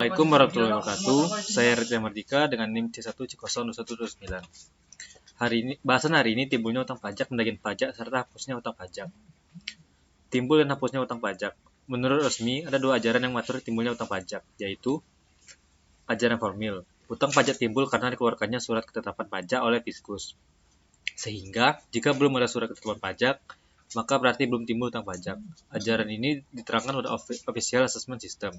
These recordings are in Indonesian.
Assalamualaikum warahmatullahi wabarakatuh. Saya Ridha Mardika dengan NIM C1C02129. Bahasan hari ini timbulnya utang pajak, penagihan pajak, serta hapusnya utang pajak. Timbul dan hapusnya utang pajak. Menurut resmi, ada dua ajaran yang mengatur timbulnya utang pajak, yaitu ajaran formil. Utang pajak timbul karena dikeluarkannya surat ketetapan pajak oleh Fiskus. Sehingga, jika belum ada surat ketetapan pajak, maka berarti belum timbul utang pajak. Ajaran ini diterangkan oleh Official Assessment System.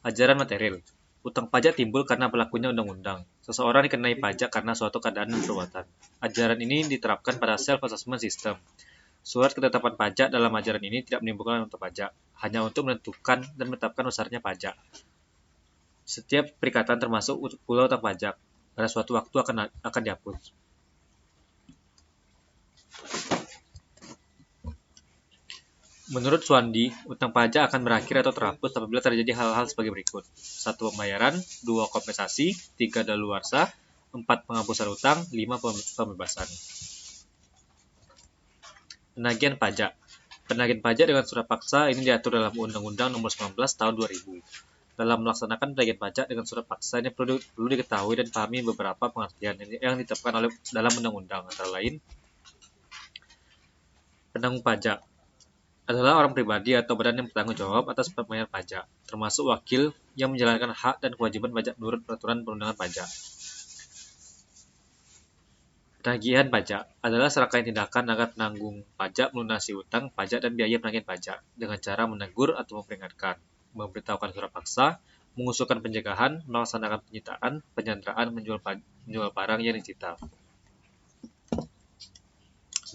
Ajaran material. Utang pajak timbul karena berlakunya undang-undang. Seseorang dikenai pajak karena suatu keadaan dan perbuatan. Ajaran ini diterapkan pada self-assessment system. Surat ketetapan pajak dalam ajaran ini tidak menimbulkan utang pajak, hanya untuk menentukan dan menetapkan besarnya pajak. Setiap perikatan termasuk pula utang pajak, pada suatu waktu akan dihapus. Menurut Suwandi, utang pajak akan berakhir atau terhapus apabila terjadi hal-hal sebagai berikut. 1. Pembayaran, 2. Kompensasi, 3. daluarsa, 4. Penghapusan utang, 5. Pembebasan. Penagihan pajak. Penagihan pajak dengan surat paksa ini diatur dalam Undang-Undang Nomor 19 Tahun 2000. Dalam melaksanakan penagihan pajak dengan surat paksa ini perlu diketahui dan pahami beberapa pengertian yang ditetapkan dalam undang-undang, antara lain penanggung pajak adalah orang pribadi atau badan yang bertanggung jawab atas pembayaran pajak, termasuk wakil yang menjalankan hak dan kewajiban pajak menurut peraturan perundangan pajak. Penagihan pajak adalah serangkaian tindakan agar penanggung pajak melunasi utang pajak dan biaya penagihan pajak dengan cara menegur atau memperingatkan, memberitahukan surat paksa, mengusulkan pencegahan, melaksanakan penyitaan, penyanderaan, menjual barang yang disita.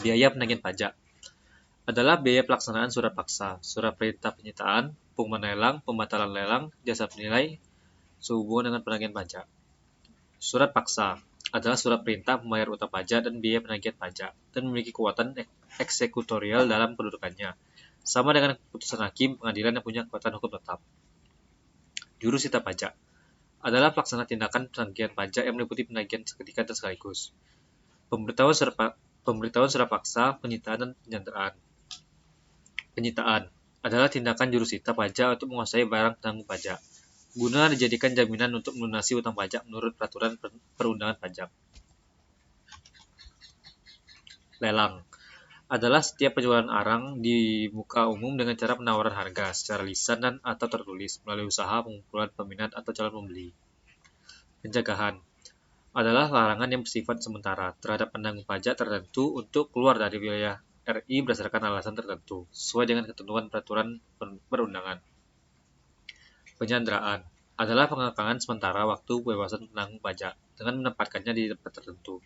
Biaya penagihan pajak adalah biaya pelaksanaan surat paksa, surat perintah penyitaan, pengumuman lelang, pembatalan lelang, jasa penilai, sehubungan dengan penagihan pajak. Surat paksa adalah surat perintah membayar utang pajak dan biaya penagihan pajak, dan memiliki kekuatan eksekutorial dalam kedudukannya, sama dengan keputusan hakim pengadilan yang punya kekuatan hukum tetap. Jurusita pajak adalah pelaksana tindakan penagihan pajak yang meliputi penagihan seketika dan sekaligus. Pemberitahuan surat paksa, penyitaan, dan penyanderaan. Penyitaan adalah tindakan jurusita pajak untuk menguasai barang penanggung pajak, guna dijadikan jaminan untuk melunasi utang pajak menurut peraturan perundangan pajak. Lelang adalah setiap penjualan arang di muka umum dengan cara penawaran harga secara lisan dan atau tertulis melalui usaha pengumpulan peminat atau calon pembeli. Pencegahan adalah larangan yang bersifat sementara terhadap penanggung pajak tertentu untuk keluar dari wilayah RI berdasarkan alasan tertentu, sesuai dengan ketentuan peraturan perundangan. Penyanderaan adalah pengekangan sementara waktu kebebasan penanggung pajak dengan menempatkannya di tempat tertentu.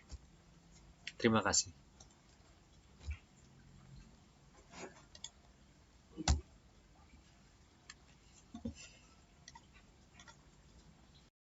Terima kasih.